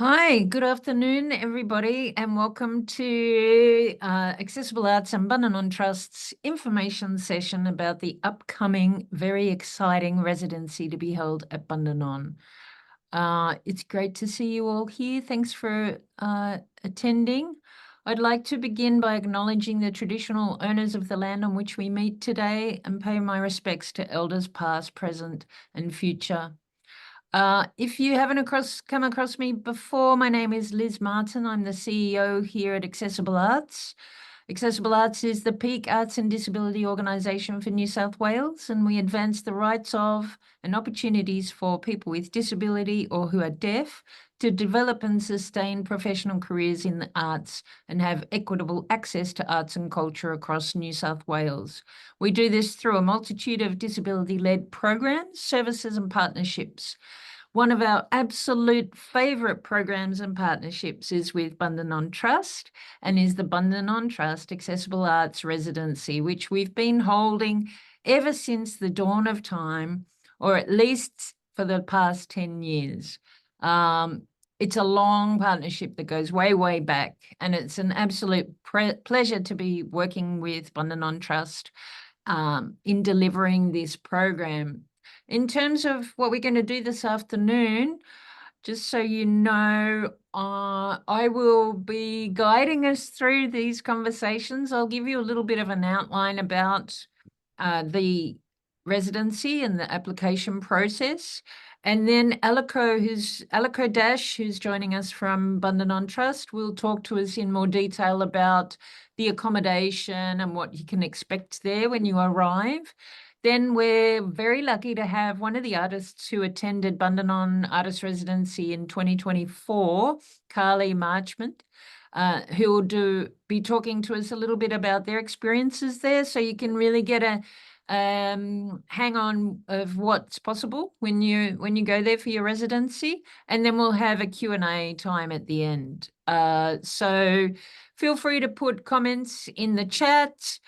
Hi, good afternoon, everybody, and welcome to Accessible Arts and Bundanon Trust's information session about the upcoming, very exciting residency to be held at Bundanon. It's great to see you all here. Thanks for attending. I'd like to begin by acknowledging the traditional owners of the land on which we meet today and pay my respects to elders past, present, and future. If you haven't come across me before, my name is Liz Martin. I'm the CEO here at Accessible Arts. Accessible Arts is the peak arts and disability organisation for New South Wales, and we advance the rights of and opportunities for people with disability or who are deaf to develop and sustain professional careers in the arts and have equitable access to arts and culture across New South Wales. We do this through a multitude of disability-led programs, services and partnerships. One of our absolute favourite programs and partnerships is with Bundanon Trust and is the Bundanon Trust Accessible Arts Residency, which we've been holding ever since the dawn of time, or at least for the past 10 years. It's a long partnership that goes way, way back, and it's an absolute pleasure to be working with Bundanon Trust in delivering this program. In terms of what we're going to do this afternoon, just so you know, I will be guiding us through these conversations. I'll give you a little bit of an outline about the residency and the application process. And then Alico Dash, who's joining us from Bundanon Trust, will talk to us in more detail about the accommodation and what you can expect there when you arrive. Then we're very lucky to have one of the artists who attended Bundanon Artist Residency in 2024, Carly Marchment, who will be talking to us a little bit about their experiences there, so you can really get a hang on of what's possible when you go there for your residency. And then we'll have a Q&A time at the end. So feel free to put comments in the chat.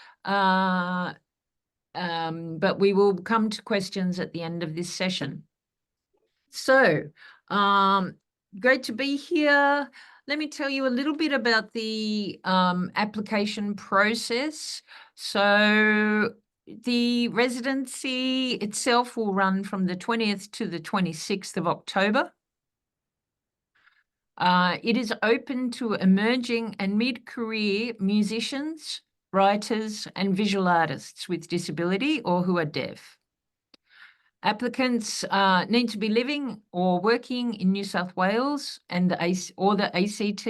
But we will come to questions at the end of this session. So, great to be here. Let me tell you a little bit about the application process. So, the residency itself will run from the 20th to the 26th of October. It is open to emerging and mid-career musicians, writers, and visual artists with disability or who are deaf. Applicants need to be living or working in New South Wales and the ACT,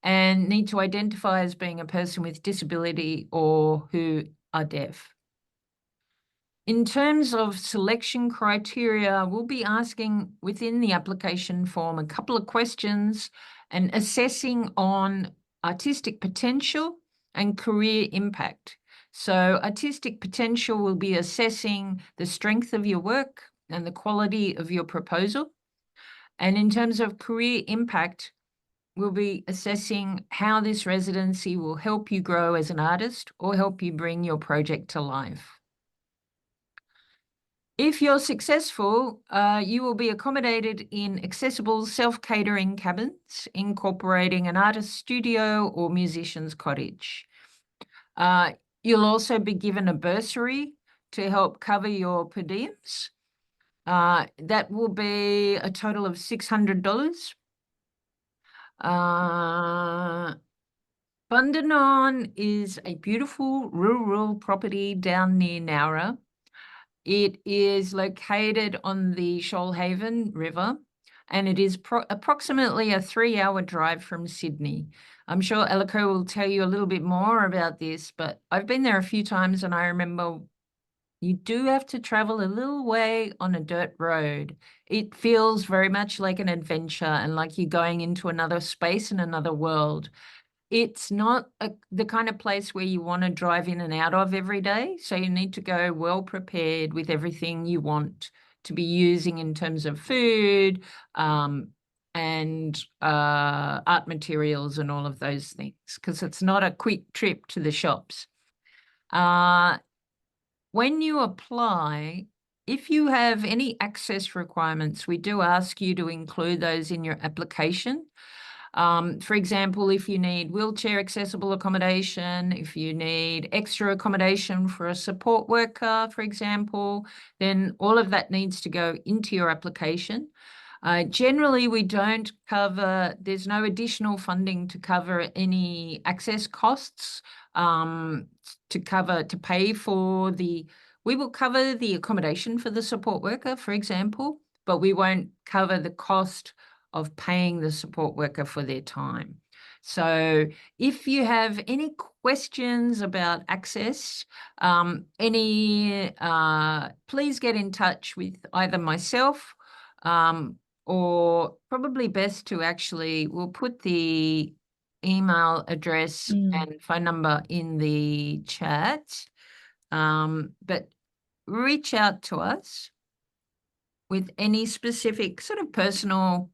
and need to identify as being a person with disability or who are deaf. In terms of selection criteria, we'll be asking within the application form a couple of questions and assessing on artistic potential and career impact. So artistic potential will be assessing the strength of your work and the quality of your proposal. And in terms of career impact, we'll be assessing how this residency will help you grow as an artist or help you bring your project to life. If you're successful, you will be accommodated in accessible self-catering cabins, incorporating an artist studio or musician's cottage. You'll also be given a bursary to help cover your per diems. That will be a total of $600. Bundanon is a beautiful rural property down near Nowra. It is located on the Shoalhaven River, and it is approximately a 3-hour drive from Sydney. I'm sure Alico will tell you a little bit more about this, but I've been there a few times, and I remember you do have to travel a little way on a dirt road. It feels very much like an adventure and like you're going into another space and another world. It's not the kind of place where you want to drive in and out of every day. So you need to go well prepared with everything you want to be using in terms of food and art materials and all of those things, because it's not a quick trip to the shops. When you apply, if you have any access requirements, we do ask you to include those in your application. For example, if you need wheelchair accessible accommodation, if you need extra accommodation for a support worker, for example, then all of that needs to go into your application. Generally, we don't cover, there's no additional funding to cover any access costs, to pay for we will cover the accommodation for the support worker, for example, but we won't cover the cost of paying the support worker for their time. So if you have any questions about access, please get in touch with either myself, or probably best to we'll put the email address and phone number in the chat, but reach out to us with any specific sort of personal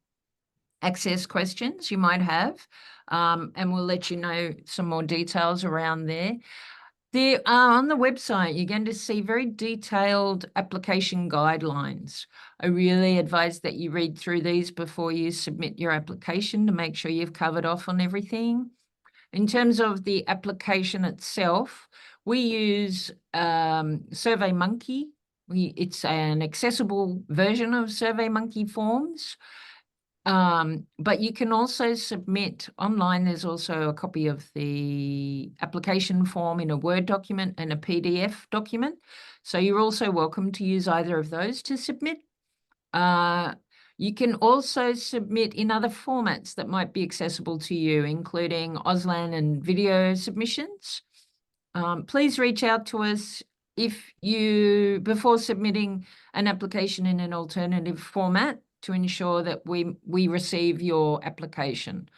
access questions you might have, and we'll let you know some more details around there. On the website, you're going to see very detailed application guidelines. I really advise that you read through these before you submit your application to make sure you've covered off on everything. In terms of the application itself, we use SurveyMonkey. It's an accessible version of SurveyMonkey forms. But you can also submit online. There's also a copy of the application form in a Word document and a PDF document. So you're also welcome to use either of those to submit. You can also submit in other formats that might be accessible to you, including Auslan and video submissions. Please reach out to us before submitting an application in an alternative format to ensure that we receive your application.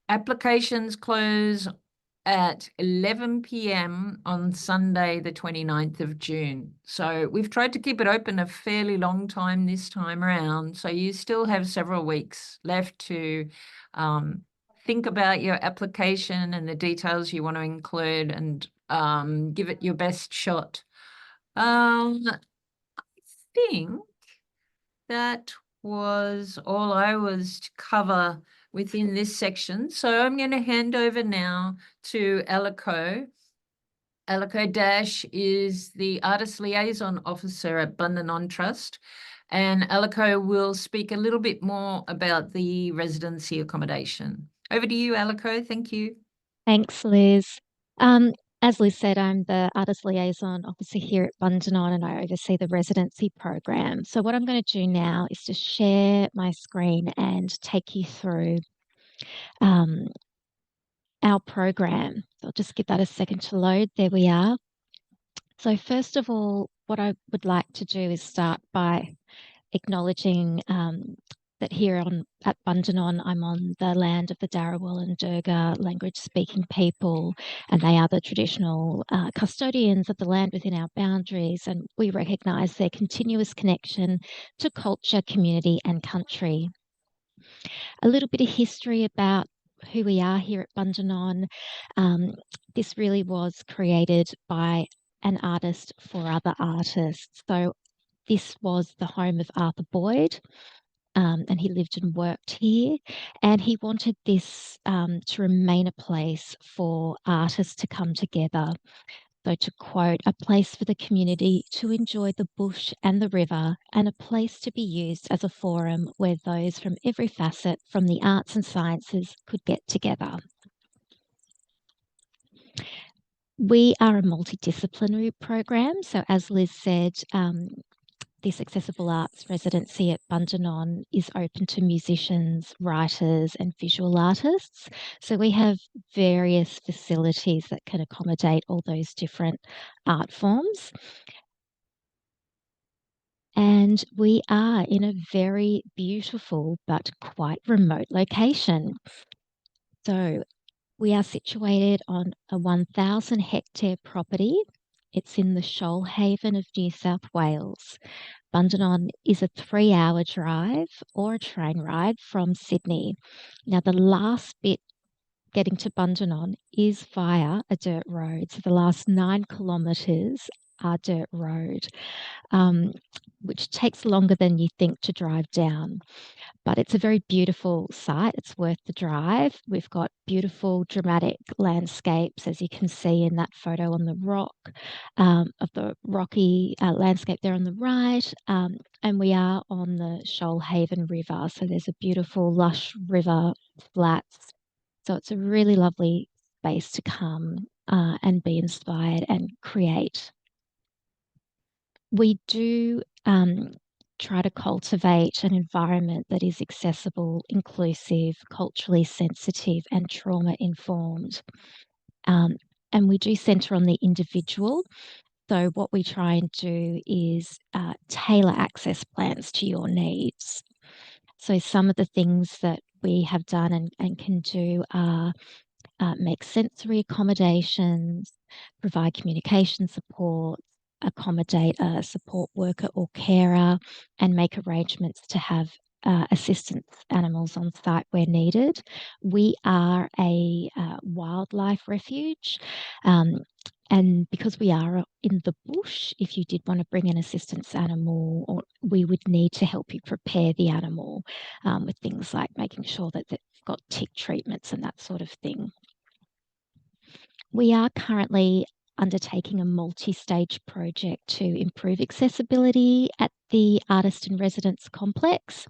Applications close at 11 p.m. on Sunday, the 29th of June. So we've tried to keep it open a fairly long time this time around. So you still have several weeks left to think about your application and the details you want to include, and give it your best shot. I think that was all I was to cover within this section. So I'm going to hand over now to Alico. Alico Dash is the Artist Liaison Officer at Bundanon Trust, and Alico will speak a little bit more about the residency accommodation. Over to you, Alico. Thank you. Thanks, Liz. As Liz said, I'm the Artist Liaison Officer here at Bundanon and I oversee the residency program. So what I'm going to do now is to share my screen and take you through our program. I'll just give that a second to load. There we are. So first of all, what I would like to do is start by acknowledging that here at Bundanon, I'm on the land of the Darawal and Durga language-speaking people, and they are the traditional custodians of the land within our boundaries, and we recognise their continuous connection to culture, community and country. A little bit of history about who we are here at Bundanon. This really was created by an artist for other artists. So this was the home of Arthur Boyd, and he lived and worked here. And he wanted this to remain a place for artists to come together. So to quote, a place for the community to enjoy the bush and the river, and a place to be used as a forum where those from every facet from the arts and sciences could get together. We are a multidisciplinary program. So as Liz said, this accessible arts residency at Bundanon is open to musicians, writers and visual artists. So we have various facilities that can accommodate all those different art forms. And we are in a very beautiful but quite remote location. So we are situated on a 1,000 hectare property. It's in the Shoalhaven of New South Wales. Bundanon is a 3-hour drive or a train ride from Sydney. Now, the last bit getting to Bundanon is via a dirt road. So the last 9 kilometres our dirt road, which takes longer than you think to drive down. But it's a very beautiful site. It's worth the drive. We've got beautiful, dramatic landscapes, as you can see in that photo on the rock, of the rocky landscape there on the right. And we are on the Shoalhaven River. So there's a beautiful, lush river flats. So it's a really lovely space to come and be inspired and create. We do try to cultivate an environment that is accessible, inclusive, culturally sensitive, and trauma informed. And we do centre on the individual. So, what we try and do is tailor access plans to your needs. So, some of the things that we have done and can do are make sensory accommodations, provide communication support, accommodate a support worker or carer, and make arrangements to have assistance animals on site where needed. We are a wildlife refuge. And because we are in the bush, if you did want to bring an assistance animal, or we would need to help you prepare the animal with things like making sure that they've got tick treatments and that sort of thing. We are currently undertaking a multi-stage project to improve accessibility at the Artist in Residence complex,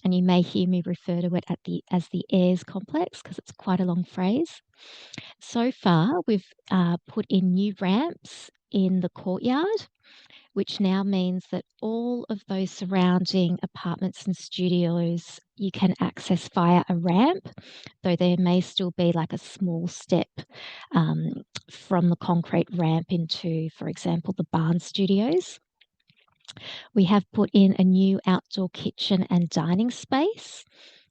and you may hear me refer to it as the AIRS complex because it's quite a long phrase. So far, we've put in new ramps in the courtyard, which now means that all of those surrounding apartments and studios you can access via a ramp, though there may still be like a small step from the concrete ramp into, for example, the barn studios. We have put in a new outdoor kitchen and dining space,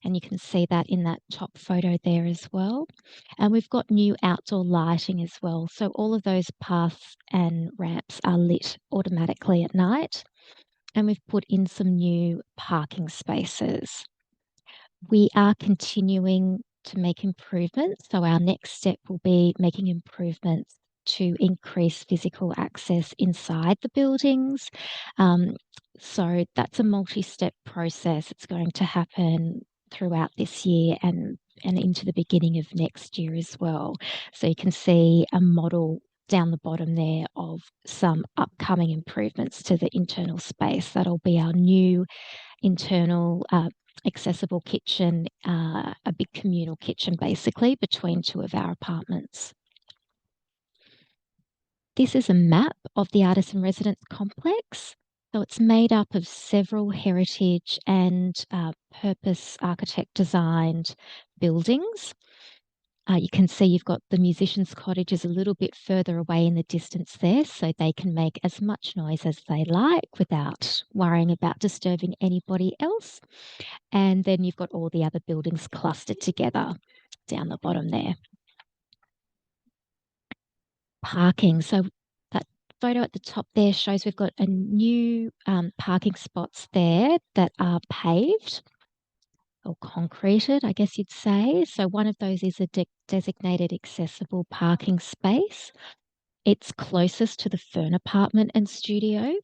and you can see that in that top photo there as well. And we've got new outdoor lighting as well. So all of those paths and ramps are lit automatically at night. And we've put in some new parking spaces. We are continuing to make improvements. So our next step will be making improvements to increase physical access inside the buildings. So that's a multi-step process. It's going to happen throughout this year and into the beginning of next year as well. So you can see a model down the bottom there of some upcoming improvements to the internal space. That'll be our new internal accessible kitchen, a big communal kitchen basically between two of our apartments. This is a map of the Artist in Residence complex. So it's made up of several heritage and purpose architect designed buildings. You can see you've got the musicians' cottages a little bit further away in the distance there, so they can make as much noise as they like without worrying about disturbing anybody else. And then you've got all the other buildings clustered together down the bottom there. Parking. So that photo at the top there shows we've got a new parking spots there that are paved or concreted, I guess you'd say. So one of those is a designated accessible parking space. It's closest to the Fern apartment and studio,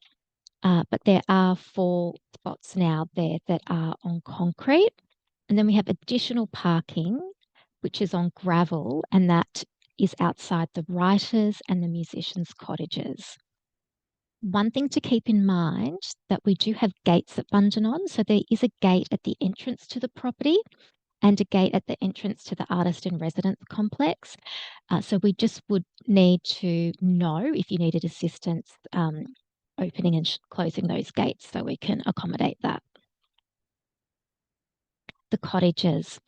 but there are 4 spots now there that are on concrete. And then we have additional parking, which is on gravel, and that is outside the writers' and the musicians' cottages. One thing to keep in mind that we do have gates at Bundanon. So there is a gate at the entrance to the property and a gate at the entrance to the Artist in Residence complex. So we just would need to know if you needed assistance opening and closing those gates so we can accommodate that. The cottages.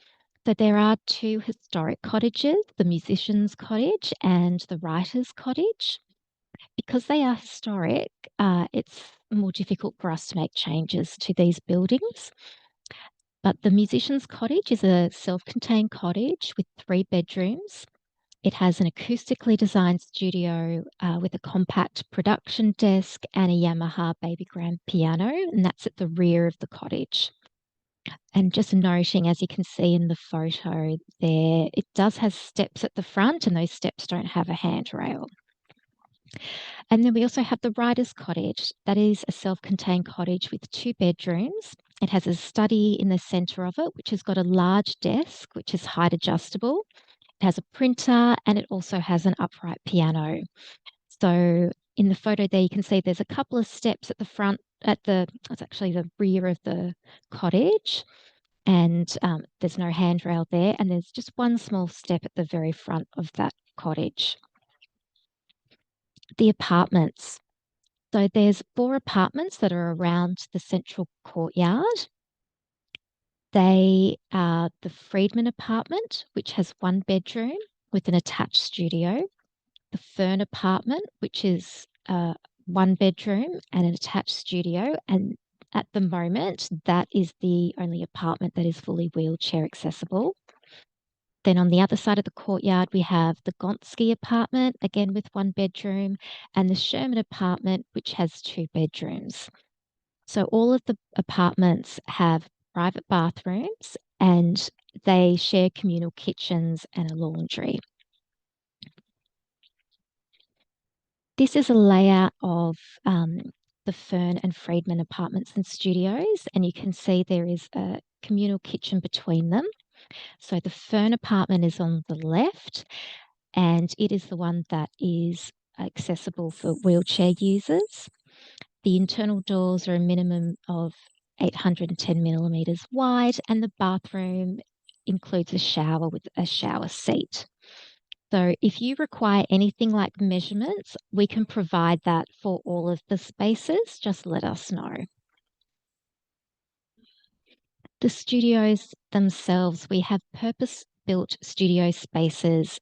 So there are 2 historic cottages, the musicians' cottage and the writers' cottage. Because they are historic, it's more difficult for us to make changes to these buildings. But the musicians' cottage is a self-contained cottage with 3 bedrooms. It has an acoustically designed studio with a compact production desk and a Yamaha baby grand piano, and that's at the rear of the cottage. And just noting, as you can see in the photo there, it does have steps at the front, and those steps don't have a handrail. And then we also have the writer's cottage. That is a self-contained cottage with 2 bedrooms. It has a study in the center of it, which has got a large desk, which is height adjustable. It has a printer, and it also has an upright piano. So in the photo there, you can see there's a couple of steps at the front, it's actually the rear of the cottage, and there's no handrail there, and there's just one small step at the very front of that cottage. The apartments. So there's 4 apartments that are around the central courtyard. They are the Friedman apartment, which has 1 bedroom with an attached studio. The Fern apartment, which is 1 bedroom and an attached studio. And at the moment, that is the only apartment that is fully wheelchair accessible. Then on the other side of the courtyard, we have the Gonski apartment, again with 1 bedroom, and the Sherman apartment, which has 2 bedrooms. So all of the apartments have private bathrooms, and they share communal kitchens and a laundry. This is a layout of the Fern and Friedman apartments and studios, and you can see there is a communal kitchen between them. So the Fern apartment is on the left, and it is the one that is accessible for wheelchair users. The internal doors are a minimum of 810 millimeters wide, and the bathroom includes a shower with a shower seat. So if you require anything like measurements, we can provide that for all of the spaces. Just let us know. The studios themselves, we have purpose-built studio spaces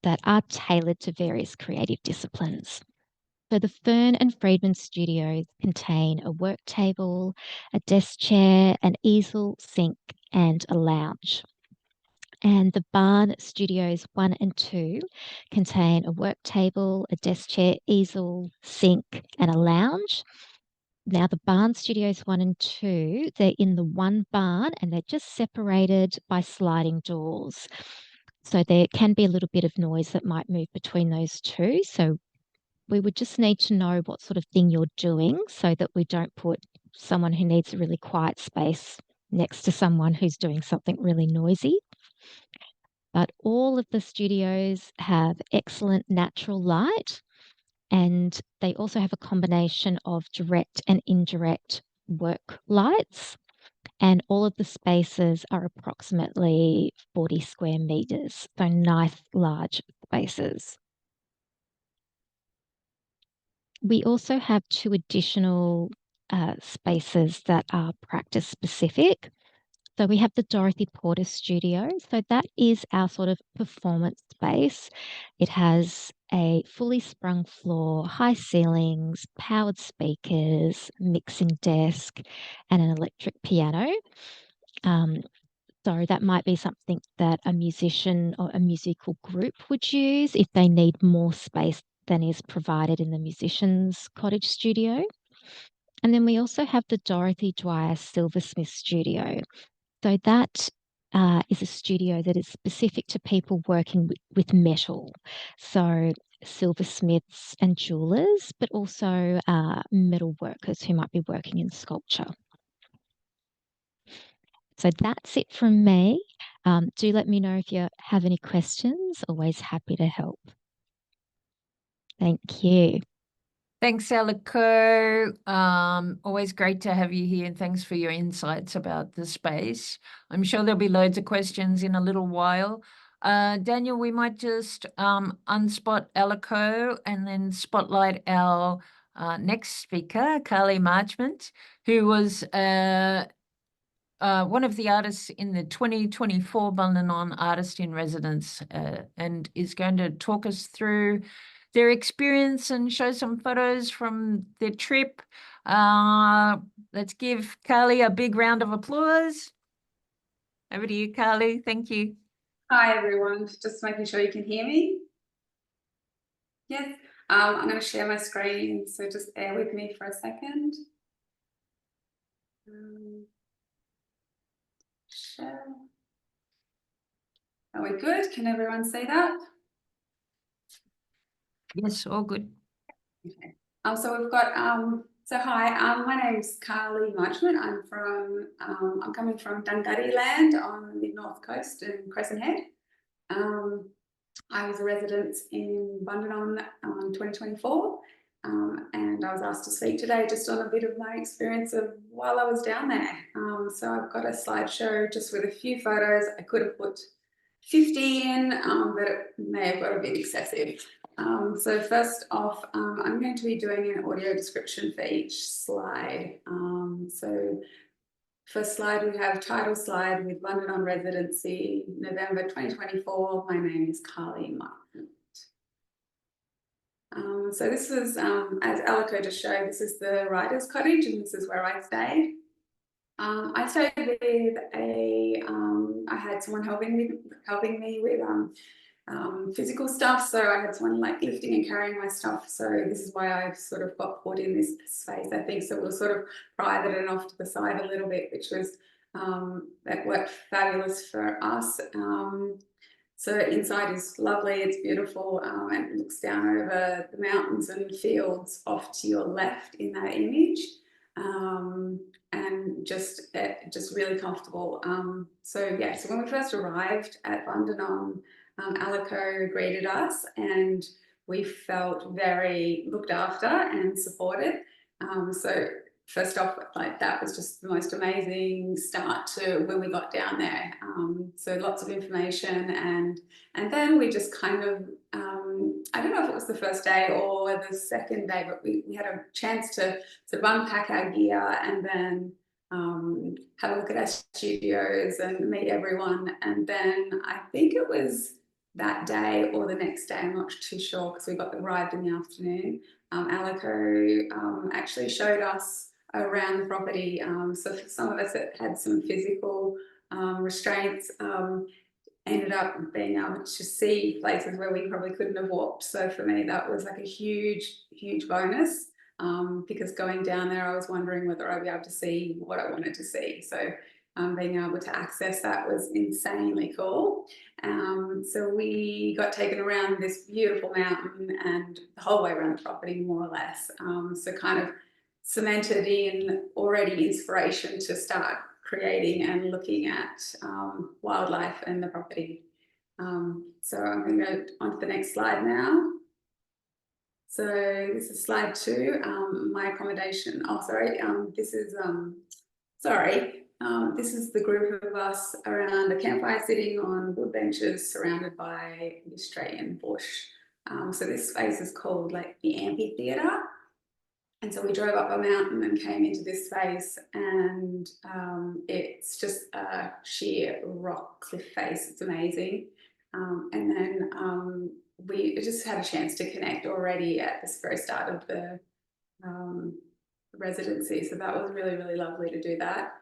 that are tailored to various creative disciplines. So the Fern and Friedman studios contain a work table, a desk chair, an easel, sink, and a lounge. And the Barn Studios 1 and 2 contain a work table, a desk chair, easel, sink, and a lounge. Now, the Barn Studios 1 and 2, they're in the one barn and they're just separated by sliding doors. So there can be a little bit of noise that might move between those two. So we would just need to know what sort of thing you're doing so that we don't put someone who needs a really quiet space next to someone who's doing something really noisy. But all of the studios have excellent natural light, and they also have a combination of direct and indirect work lights. And all of the spaces are approximately 40 square meters, so nice large spaces. We also have 2 additional spaces that are practice specific. So we have the Dorothy Porter Studio. So that is our sort of performance space. It has a fully sprung floor, high ceilings, powered speakers, mixing desk, and an electric piano. So that might be something that a musician or a musical group would use if they need more space than is provided in the musician's cottage studio. And then we also have the Dorothy Dwyer Silversmith Studio. So that is a studio that is specific to people working with metal. So silversmiths and jewelers, but also metal workers who might be working in sculpture. So that's it from me. Do let me know if you have any questions. Always happy to help. Thank you. Thanks, Alico. Always great to have you here, and thanks for your insights about the space. I'm sure there'll be loads of questions in a little while. Daniel, we might just unspot Alico and then spotlight our next speaker, Carly Marchment, who was one of the artists in the 2024 Bundanon Artist in Residence, and is going to talk us through their experience and show some photos from their trip. Let's give Carly a big round of applause. Over to you, Carly. Thank you. Hi, everyone. Just making sure you can hear me. Yes, I'm going to share my screen, so just bear with me for a second. Share. Are we good? Can everyone see that? Yes, all good. Okay. So we've got so hi, my name's Carly Marchman. I'm coming from Dungutty land on the north coast in Crescent Head. I was a resident in Bundanon 2024, and I was asked to speak today just on a bit of my experience of while I was down there. So I've got a slideshow just with a few photos. I could have put 50 in, but it may have got a bit excessive. So first off, I'm going to be doing an audio description for each slide. So first slide, we have title slide with Bundanon Residency, November 2024. My name is Carly Martin. So this was, as Alico just showed, this is the writer's cottage, and this is where I stayed. I stayed with I had someone helping me with physical stuff, so I had someone like lifting and carrying my stuff. So this is why I've sort of got put in this space, I think. So we'll sort of private and off to the side a little bit, which was that worked fabulous for us. So inside is lovely, it's beautiful, and it looks down over the mountains and fields off to your left in that image. And just really comfortable. So yeah, so when we first arrived at Bundanon, Alico greeted us, and we felt very looked after and supported. So first off, like that was just the most amazing start to when we got down there. So lots of information, and then we just kind of I don't know if it was the first day or the second day, but we had a chance to sort of unpack our gear and then have a look at our studios and meet everyone. And then I think it was that day or the next day, I'm not too sure, because we arrived in the afternoon. Alico actually showed us around the property. So for some of us that had some physical restraints, ended up being able to see places where we probably couldn't have walked. So for me, that was like a huge bonus, because going down there, I was wondering whether I'd be able to see what I wanted to see. So being able to access that was insanely cool. So we got taken around this beautiful mountain and the whole way around the property, more or less. So kind of cemented in already inspiration to start creating and looking at wildlife and the property. So I'm going to go on to the next slide now. So this is slide 2, my accommodation. Oh, sorry, this is this is the group of us around a campfire sitting on wood benches surrounded by the Australian bush. So this space is called like the amphitheatre. And so we drove up a mountain and came into this space, and it's just a sheer rock cliff face. It's amazing. And then we just had a chance to connect already at the very start of the residency. So that was really, really lovely to do that.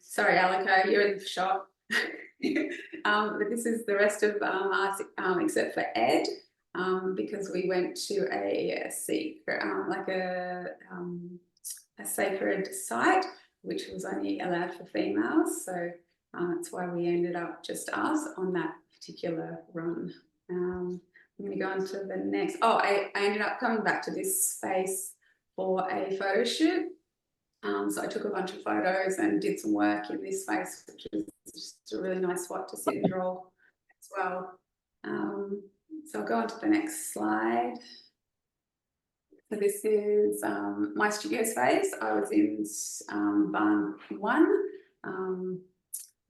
Sorry, Alico, you're in the shot. But this is the rest of us, except for Ed. Because we went to a secret, like a sacred site, which was only allowed for females. So that's why we ended up just us on that particular run. I'm going to go on to the next. Oh, I ended up coming back to this space for a photo shoot. So I took a bunch of photos and did some work in this space, which is just a really nice spot to sit and draw as well. So I'll go on to the next slide. So this is my studio space. I was in barn 1.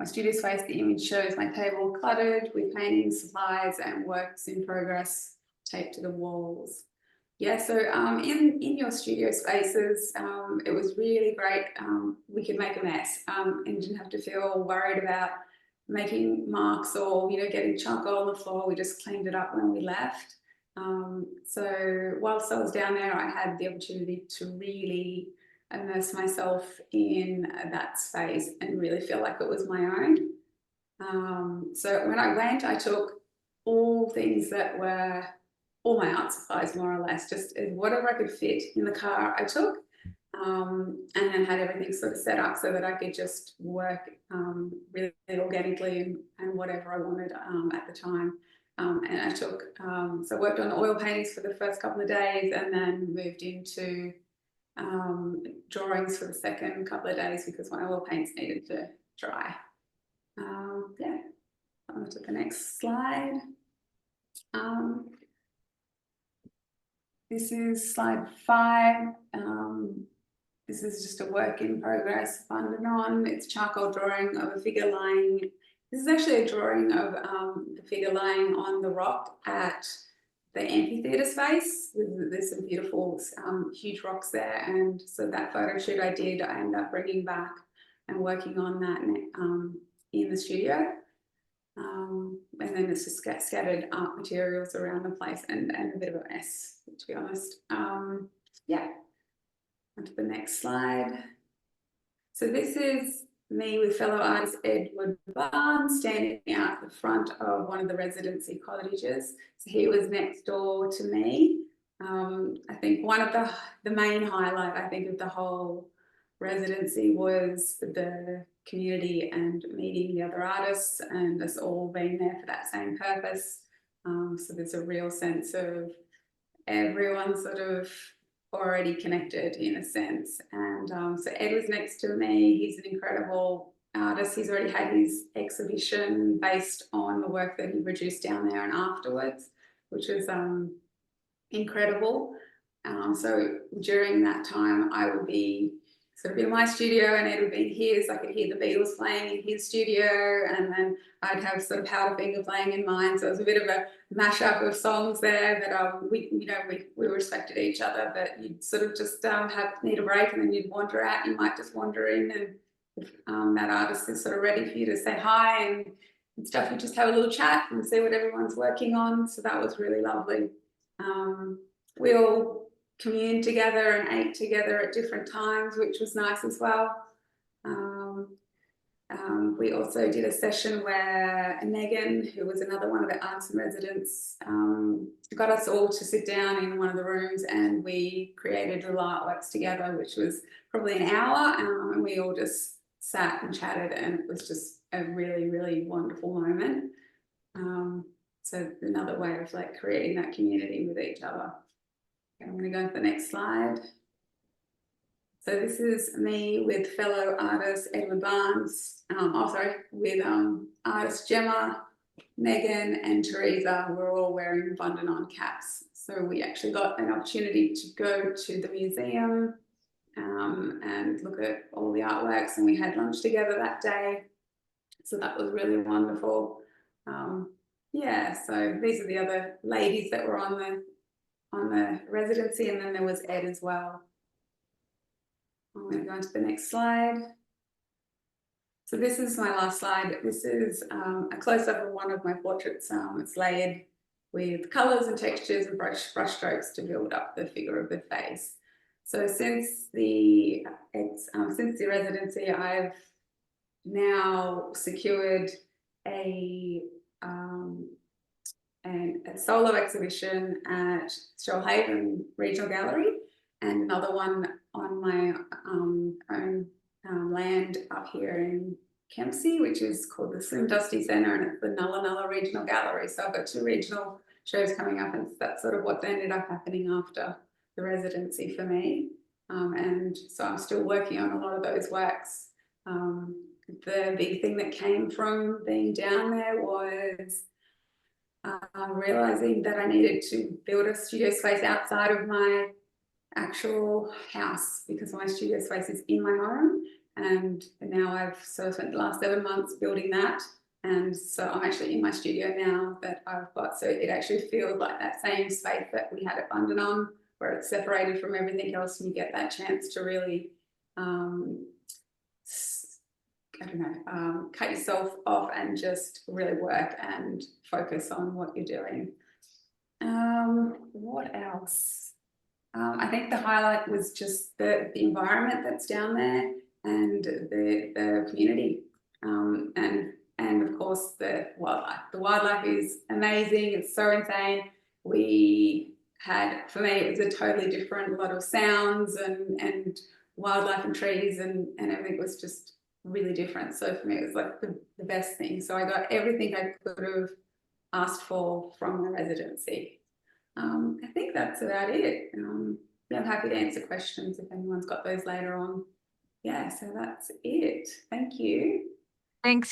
My studio space, the image shows my table cluttered with paintings, supplies, and works in progress taped to the walls. Yeah, so in your studio spaces, it was really great. We could make a mess and didn't have to feel worried about making marks or getting charcoal on the floor. We just cleaned it up when we left. So whilst I was down there, I had the opportunity to really immerse myself in that space and really feel like it was my own. So when I went, I took all things that were all my art supplies, more or less, just whatever I could fit in the car I took, and then had everything sort of set up so that I could just work really organically and whatever I wanted at the time. And I took, so worked on oil paintings for the first couple of days and then moved into drawings for the second couple of days because my oil paints needed to dry. Yeah, on to the next slide. This is slide 5. This is just a work in progress, Bundanon. It's charcoal drawing of a figure lying. This is actually a drawing of the figure lying on the rock at the amphitheatre space. There's some beautiful, huge rocks there, and so that photo shoot I did, I ended up bringing back and working on that in the studio. And then it's just scattered art materials around the place and a bit of a mess, to be honest. Yeah, on to the next slide. So this is me with fellow artist Edward Barnes standing out the front of one of the residency cottages. So he was next door to me. I think one of the main highlight, I think, of the whole residency was the community and meeting the other artists and us all being there for that same purpose. So there's a real sense of everyone sort of already connected in a sense. And so Ed was next to me. He's an incredible artist. He's already had his exhibition based on the work that he produced down there and afterwards, which was incredible. So during that time, I would be sort of in my studio and Ed would be in his. I could hear the Beatles playing in his studio, and then I'd have sort of Powderfinger playing in mine. So it was a bit of a mashup of songs there that we respected each other, but you'd sort of just need a break and then you'd wander out. You might just wander in, and if that artist is sort of ready for you to say hi and stuff, you just have a little chat and see what everyone's working on. So that was really lovely. We all communed together and ate together at different times, which was nice as well. We also did a session where Megan, who was another one of the artists in residence, got us all to sit down in one of the rooms and we created little artworks together, which was probably an hour, and we all just sat and chatted, and it was just a really, really wonderful moment. So another way of like creating that community with each other. Okay, I'm going to go to the next slide. So this is me with fellow artist Edward Barnes, with artist Gemma, Megan and Teresa. We're all wearing Bundanon caps. So we actually got an opportunity to go to the museum and look at all the artworks, and we had lunch together that day. So that was really wonderful. Yeah, so these are the other ladies that were on the residency, and then there was Ed as well. I'm going to go on to the next slide. So this is my last slide. This is a close-up of one of my portraits. It's layered with colours and textures and brush strokes to build up the figure of the face. So since the residency, I've now secured a solo exhibition at Shoalhaven Regional Gallery, and another one on my own land up here in Kempsey, which is called the Slim Dusty Centre, and it's the Nulla Nulla Regional Gallery. So I've got 2 regional shows coming up, and that's sort of what ended up happening after the residency for me. And so I'm still working on a lot of those works. The big thing that came from being down there was realising that I needed to build a studio space outside of my actual house, because my studio space is in my home, and now I've sort of spent the last 7 months building that, and so I'm actually in my studio now that I've got, so it actually feels like that same space that we had at Bundanon, where it's separated from everything else, and you get that chance to really cut yourself off and just really work and focus on what you're doing. What else? I think the highlight was just the environment that's down there and the community, and of course the wildlife. The wildlife is amazing. It's so insane. We had, for me, it was a totally different, lot of sounds and wildlife and trees and everything was just really different. So for me, it was like the best thing. So I got everything I could have asked for from the residency. I think that's about it. Yeah, I'm happy to answer questions if anyone's got those later on. Yeah, so that's it. Thank you. Thanks,